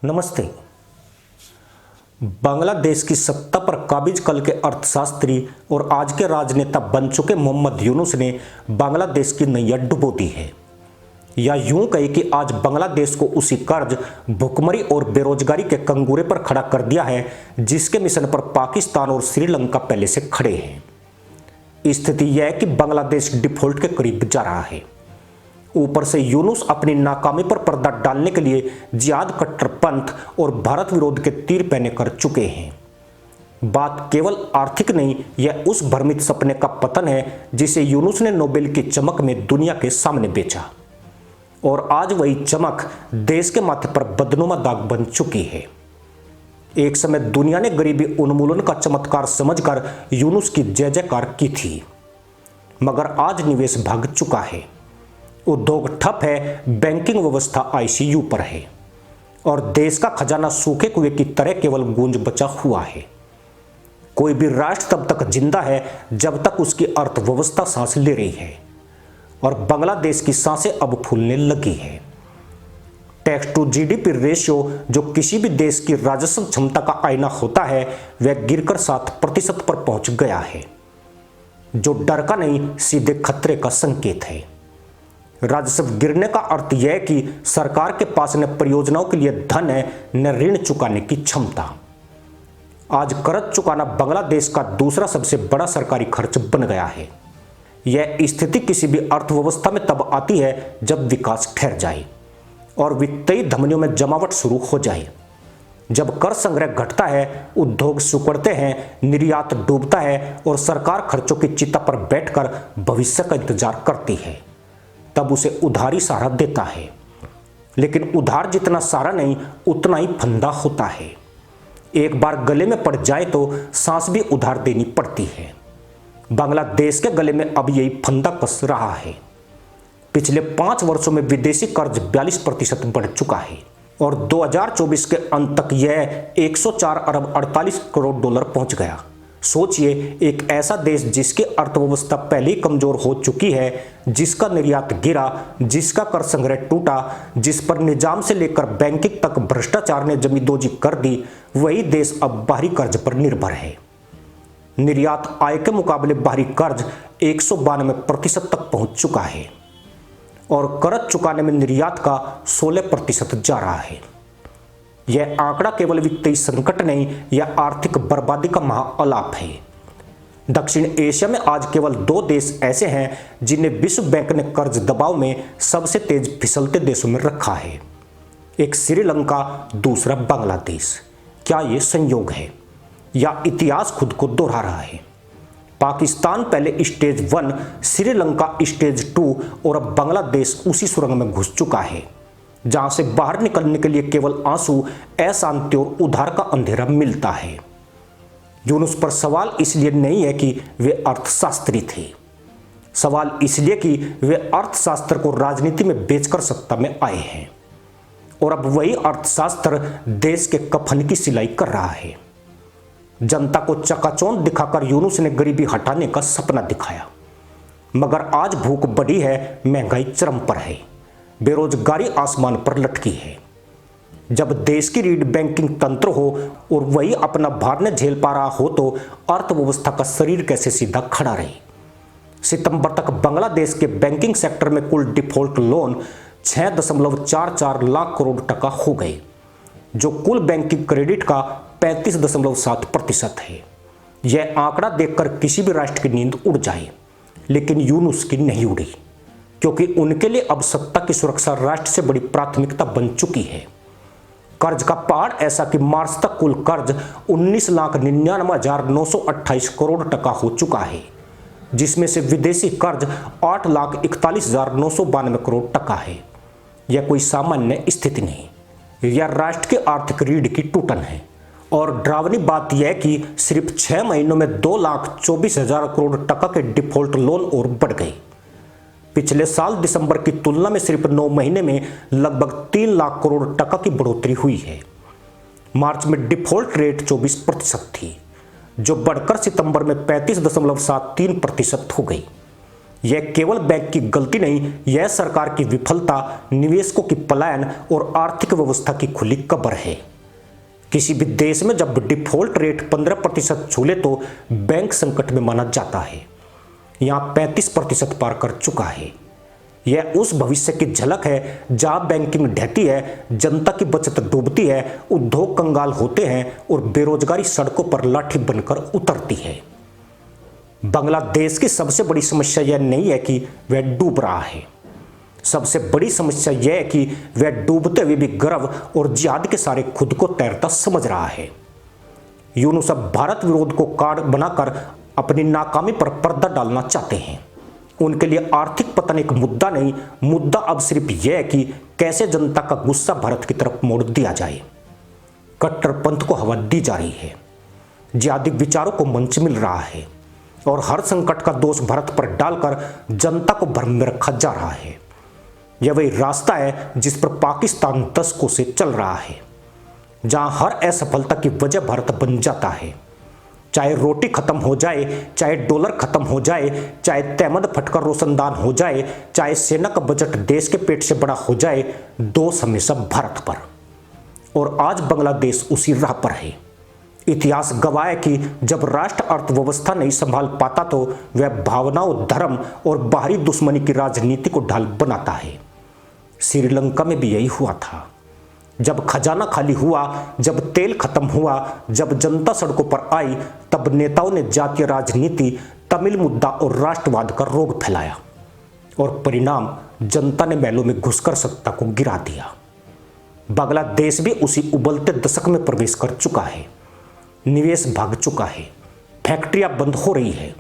नमस्ते। बांग्लादेश की सत्ता पर काबिज कल के अर्थशास्त्री और आज के राजनेता बन चुके मोहम्मद यूनुस ने बांग्लादेश की नैया डुबो दी है। या यूं कहे कि आज बांग्लादेश को उसी कर्ज, भुखमरी और बेरोजगारी के कंगूरे पर खड़ा कर दिया है जिसके मिशन पर पाकिस्तान और श्रीलंका पहले से खड़े हैं। स्थिति यह है कि बांग्लादेश डिफॉल्ट के करीब जा रहा है। ऊपर से यूनुस अपनी नाकामी पर पर्दा डालने के लिए जिहाद, कट्टरपंथ और भारत विरोध के तीर पैने कर चुके हैं। बात केवल आर्थिक नहीं, यह उस भ्रमित सपने का पतन है जिसे यूनुस ने नोबेल की चमक में दुनिया के सामने बेचा। और आज वही चमक देश के माथे पर बदनुमा दाग बन चुकी है। एक समय दुनिया ने गरीबी उन्मूलन का चमत्कार समझकर यूनुस की जय जयकार की थी, मगर आज निवेश भाग चुका है। उद्योग ठप है, बैंकिंग व्यवस्था आईसीयू पर है और देश का खजाना सूखे कुएं की तरह केवल गूंज बचा हुआ है। कोई भी राष्ट्र तब तक जिंदा है जब तक उसकी अर्थव्यवस्था सांस ले रही है, और बांग्लादेश की सांसें अब फूलने लगी है। टैक्स टू जीडीपी रेशियो, जो किसी भी देश की राजस्व क्षमता का आईना होता है, वह गिरकर 7% पर पहुंच गया है, जो डर का नहीं सीधे खतरे का संकेत है। राजस्व गिरने का अर्थ यह है कि सरकार के पास न परियोजनाओं के लिए धन है, न ऋण चुकाने की क्षमता। आज कर्ज चुकाना बांग्लादेश का दूसरा सबसे बड़ा सरकारी खर्च बन गया है। यह स्थिति किसी भी अर्थव्यवस्था में तब आती है जब विकास ठहर जाए और वित्तीय धमनियों में जमावट शुरू हो जाए। जब कर संग्रह घटता है, उद्योग सिकुड़ते हैं, निर्यात डूबता है और सरकार खर्चों की चिता पर बैठकर भविष्य का इंतजार करती है, तब उसे उधारी सहारा देता है। लेकिन उधार जितना सारा नहीं, उतना ही फंदा होता है। एक बार गले में पड़ जाए तो सांस भी उधार देनी पड़ती है। बांग्लादेश के गले में अब यही फंदा कस रहा है। पिछले 5 वर्षों में विदेशी कर्ज 42% बढ़ चुका है और 2024 के अंत तक यह 104 अरब 48 करोड़ डॉलर पहुंच गया। सोचिए, एक ऐसा देश जिसकी अर्थव्यवस्था पहले ही कमजोर हो चुकी है, जिसका निर्यात गिरा, जिसका कर संग्रह टूटा, जिस पर निजाम से लेकर बैंकिंग तक भ्रष्टाचार ने जमींदोजी कर दी, वही देश अब बाहरी कर्ज पर निर्भर है। निर्यात आय के मुकाबले बाहरी कर्ज 192% तक पहुंच चुका है और कर्ज चुकाने में निर्यात का 16% जा रहा है। यह आंकड़ा केवल वित्तीय संकट नहीं, यह आर्थिक बर्बादी का महाअलाप है। दक्षिण एशिया में आज केवल 2 देश ऐसे हैं जिन्हें विश्व बैंक ने कर्ज दबाव में सबसे तेज फिसलते देशों में रखा है। एक श्रीलंका, दूसरा बांग्लादेश। क्या ये संयोग है या इतिहास खुद को दोहरा रहा है? पाकिस्तान पहले स्टेज 1, श्रीलंका स्टेज 2 और अब बांग्लादेश उसी सुरंग में घुस चुका है जहां से बाहर निकलने के लिए केवल आंसू, अशांति और उधार का अंधेरा मिलता है। यूनुस पर सवाल इसलिए नहीं है कि वे अर्थशास्त्री थे, सवाल इसलिए कि वे अर्थशास्त्र को राजनीति में बेचकर सत्ता में आए हैं और अब वही अर्थशास्त्र देश के कफन की सिलाई कर रहा है। जनता को चकाचौंध दिखाकर यूनुस ने गरीबी हटाने का सपना दिखाया, मगर आज भूख बढ़ी है, महंगाई चरम पर है, बेरोजगारी आसमान पर लटकी है। जब देश की रीढ़ बैंकिंग तंत्र हो और वही अपना भार न झेल पा रहा हो तो अर्थव्यवस्था का शरीर कैसे सीधा खड़ा रहे? सितंबर तक बांग्लादेश के बैंकिंग सेक्टर में कुल डिफॉल्ट लोन 6.44 लाख करोड़ टका हो गए, जो कुल बैंकिंग क्रेडिट का 35.7% है। यह आंकड़ा देखकर किसी भी राष्ट्र की नींद उड़ जाए, लेकिन यूनुस की नहीं उड़ी, क्योंकि उनके लिए अब सत्ता की सुरक्षा राष्ट्र से बड़ी प्राथमिकता बन चुकी है। कर्ज का पहाड़ ऐसा कि मार्च तक कुल कर्ज 19,99,928 करोड़ टका हो चुका है, जिसमें से विदेशी कर्ज 8,41,992 करोड़ टका है। यह कोई सामान्य स्थिति नहीं, यह राष्ट्र की आर्थिक रीढ़ की टूटन है। और डरावनी बात यह है कि सिर्फ 6 महीनों में 2,24,000 करोड़ टका के डिफॉल्ट लोन और बढ़ गए। पिछले साल दिसंबर की तुलना में सिर्फ 9 महीने में लगभग 3 लाख करोड़ टका की बढ़ोतरी हुई है। मार्च में डिफॉल्ट रेट 24% थी, जो बढ़कर सितंबर में 35.73% हो गई। यह केवल बैंक की गलती नहीं, यह सरकार की विफलता, निवेशकों की पलायन और आर्थिक व्यवस्था की खुली कब्र है। किसी भी देश में जब डिफॉल्ट रेट 15% छू ले तो बैंक संकट में माना जाता है। यहाँ 35% पार कर चुका है। यह उस भविष्य की झलक है जहां बैंकिंग ढहती है, जनता की बचत डूबती है, उद्योग कंगाल होते हैं और बेरोजगारी सड़कों पर लाठी बनकर उतरती है। बांग्लादेश की सबसे बड़ी समस्या यह नहीं है कि वह डूब रहा है, सबसे बड़ी समस्या यह है कि वह डूबते हुए भी गर्व और जिहाद के सारे खुद को तैरता समझ रहा है। यूनुस अब भारत विरोध को कार्ड बनाकर अपनी नाकामी पर पर्दा डालना चाहते हैं। उनके लिए आर्थिक पतन एक मुद्दा नहीं, मुद्दा अब सिर्फ यह है कि कैसे जनता का गुस्सा भारत की तरफ मोड़ दिया जाए। कट्टरपंथ को हवा दी जा रही है, जिहादी विचारों को मंच मिल रहा है और हर संकट का दोष भारत पर डालकर जनता को भ्रम में रखा जा रहा है। यह वही रास्ता है जिस पर पाकिस्तान दशकों से चल रहा है, जहां हर असफलता की वजह भारत बन जाता है। चाहे रोटी खत्म हो जाए, चाहे डॉलर खत्म हो जाए, चाहे तहमद फटकर रोशनदान हो जाए, चाहे सेना का बजट देश के पेट से बड़ा हो जाए, दोष हमेशा भारत पर। और आज बांग्लादेश उसी राह पर है। इतिहास गवाह है कि जब राष्ट्र अर्थव्यवस्था नहीं संभाल पाता तो वह भावनाओं, धर्म और बाहरी दुश्मनी की राजनीति को ढाल बनाता है। श्रीलंका में भी यही हुआ था। जब खजाना खाली हुआ, जब तेल खत्म हुआ, जब जनता सड़कों पर आई, तब नेताओं ने जातीय राजनीति, तमिल मुद्दा और राष्ट्रवाद का रोग फैलाया और परिणाम जनता ने महलों में घुसकर सत्ता को गिरा दिया। बांग्लादेश भी उसी उबलते दशक में प्रवेश कर चुका है। निवेश भाग चुका है, फैक्ट्रियां बंद हो रही है।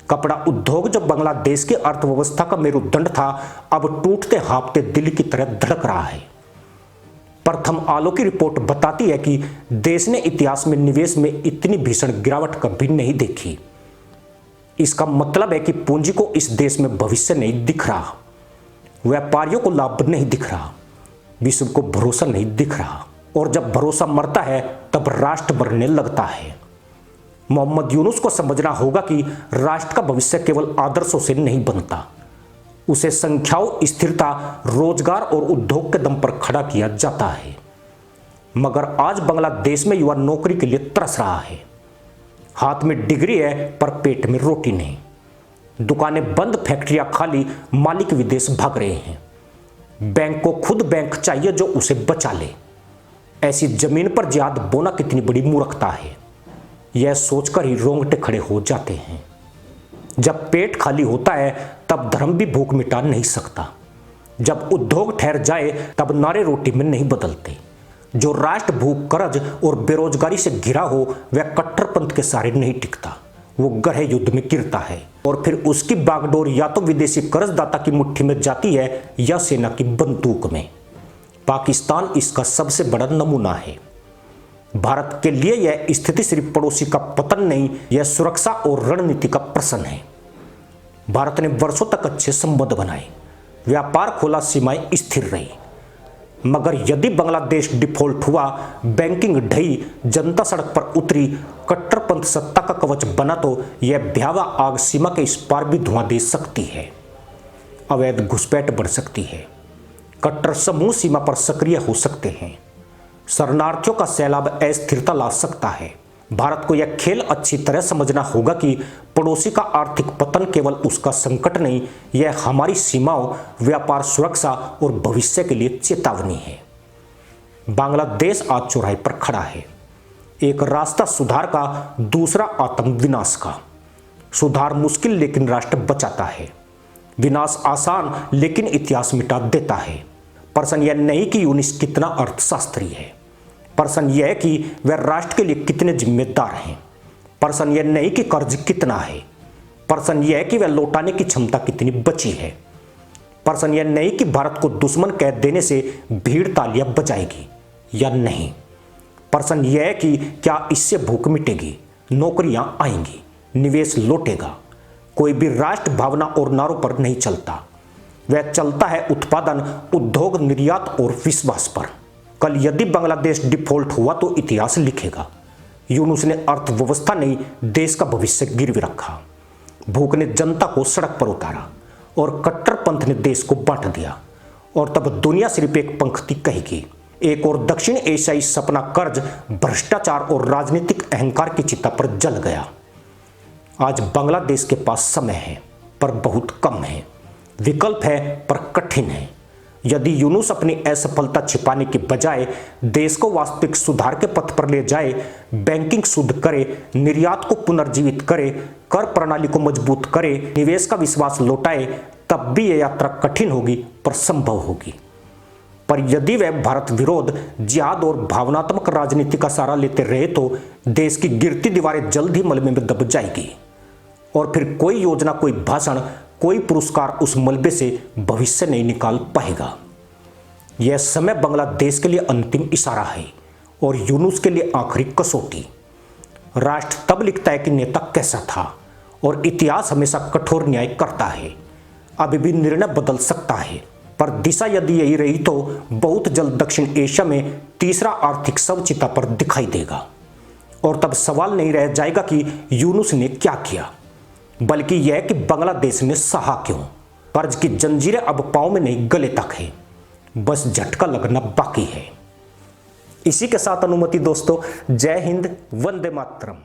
कपड़ा उद्योग जो बांग्लादेश की अर्थव्यवस्था का मेरुदंड था, अब टूटते हाँफते दिल की तरह धड़क रहा है। प्रथम आलो की रिपोर्ट बताती है कि देश ने इतिहास में निवेश में इतनी भीषण गिरावट कभी नहीं देखी। इसका मतलब है कि पूंजी को इस देश में भविष्य नहीं दिख रहा, व्यापारियों को लाभ नहीं दिख रहा, विश्व को भरोसा नहीं दिख रहा। और जब भरोसा मरता है तब राष्ट्र मरने लगता है। मोहम्मद यूनुस को समझना होगा कि राष्ट्र का भविष्य केवल आदर्शों से नहीं बनता, उसे संख्याओं, स्थिरता, रोजगार और उद्योग के दम पर खड़ा किया जाता है। मगर आज बांग्लादेश में युवा नौकरी के लिए तरस रहा है। हाथ में डिग्री है पर पेट में रोटी नहीं। दुकानें बंद, फैक्ट्रियां खाली, मालिक विदेश भाग रहे हैं। बैंक को खुद बैंक चाहिए जो उसे बचा ले। ऐसी जमीन पर जिहाद बोना कितनी बड़ी मूर्खता है, यह सोचकर ही रोंगटे खड़े हो जाते हैं। जब पेट खाली होता है तब धर्म भी भूख मिटा नहीं सकता। जब उद्योग ठहर जाए तब नारे रोटी में नहीं बदलते। जो राष्ट्र भूख, कर्ज और बेरोजगारी से घिरा हो वह कट्टरपंथ के सहारे नहीं टिकता, वो गहरे युद्ध में गिरता है और फिर उसकी बागडोर या तो विदेशी कर्जदाता की मुट्ठी में जाती है या सेना की बंदूक में। पाकिस्तान इसका सबसे बड़ा नमूना है। भारत के लिए यह स्थिति सिर्फ पड़ोसी का पतन नहीं, यह सुरक्षा और रणनीति का प्रश्न है। भारत ने वर्षों तक अच्छे संबंध बनाए, व्यापार खोला, सीमाएं स्थिर रही। मगर यदि बांग्लादेश डिफॉल्ट हुआ, बैंकिंग ढही, जनता सड़क पर उतरी, कट्टरपंथ सत्ता का कवच बना तो यह भयावह आग सीमा के इस पार भी धुआं दे सकती है। अवैध घुसपैठ बढ़ सकती है, कट्टर समूह सीमा पर सक्रिय हो सकते हैं, शरणार्थियों का सैलाब अस्थिरता ला सकता है। भारत को यह खेल अच्छी तरह समझना होगा कि पड़ोसी का आर्थिक पतन केवल उसका संकट नहीं, यह हमारी सीमाओं, व्यापार, सुरक्षा और भविष्य के लिए चेतावनी है। बांग्लादेश आज चौराहे पर खड़ा है, एक रास्ता सुधार का, दूसरा आत्म विनाश का। सुधार मुश्किल लेकिन राष्ट्र बचाता है, विनाश आसान लेकिन इतिहास मिटा देता है। प्रश्न यह नहीं कि यूनुस कितना अर्थशास्त्री है, प्रश्न यह है कि वह राष्ट्र के लिए कितने जिम्मेदार हैं। प्रश्न यह नहीं कि कर्ज कितना है, प्रश्न यह है कि वह लौटाने की क्षमता कितनी बची है। प्रश्न यह नहीं कि भारत को दुश्मन कह देने से भीड़ तालियां बजाएगी या नहीं। प्रश्न यह है कि क्या इससे भूख मिटेगी, नौकरियां आएंगी, निवेश लौटेगा। कोई भी राष्ट्र भावना और नारों पर नहीं चलता, वह चलता है उत्पादन, उद्योग, निर्यात और विश्वास पर। कल यदि बांग्लादेश डिफॉल्ट हुआ तो इतिहास लिखेगा, यूनुस ने अर्थव्यवस्था नहीं देश का भविष्य गिरवी रखा। भूख ने जनता को सड़क पर उतारा, और कट्टरपंथ ने देश को बांट दिया और तब दुनिया सिर्फ एक पंक्ति कहेगी। एक और दक्षिण एशियाई सपना कर्ज, भ्रष्टाचार और राजनीतिक अहंकार की चिता पर जल गया। आज बांग्लादेश के पास समय है पर बहुत कम है, विकल्प है पर कठिन है। यदि यूनुस अपनी असफलता छिपाने की बजाय देश को वास्तविक सुधार के पथ पर ले जाए, बैंकिंग शुद्ध करे, निर्यात को पुनर्जीवित करे, कर प्रणाली को मजबूत करे, निवेश का विश्वास लौटाए, तब भी यह यात्रा कठिन होगी पर संभव होगी। पर यदि वह भारत विरोध, जिहाद और भावनात्मक राजनीति का सहारा लेते रहे तो देश की गिरती दीवारें जल्द ही मलबे में दब जाएगी और फिर कोई योजना, कोई भाषण, कोई पुरस्कार उस मलबे से भविष्य नहीं निकाल पाएगा। यह समय बांग्लादेश के लिए अंतिम इशारा है और यूनुस के लिए आखिरी कसौटी। राष्ट्र तब लिखता है कि नेता कैसा था और इतिहास हमेशा कठोर न्याय करता है। अभी भी निर्णय बदल सकता है पर दिशा यदि यही रही तो बहुत जल्द दक्षिण एशिया में तीसरा आर्थिक शव चिता पर दिखाई देगा और तब सवाल नहीं रह जाएगा कि यूनुस ने क्या किया, बल्कि यह कि बांग्लादेश ने सहा क्यों। कर्ज की जंजीरें अब पांव में नहीं गले तक है, बस झटका लगना बाकी है। इसी के साथ अनुमति दोस्तों, जय हिंद, वंदे मातरम।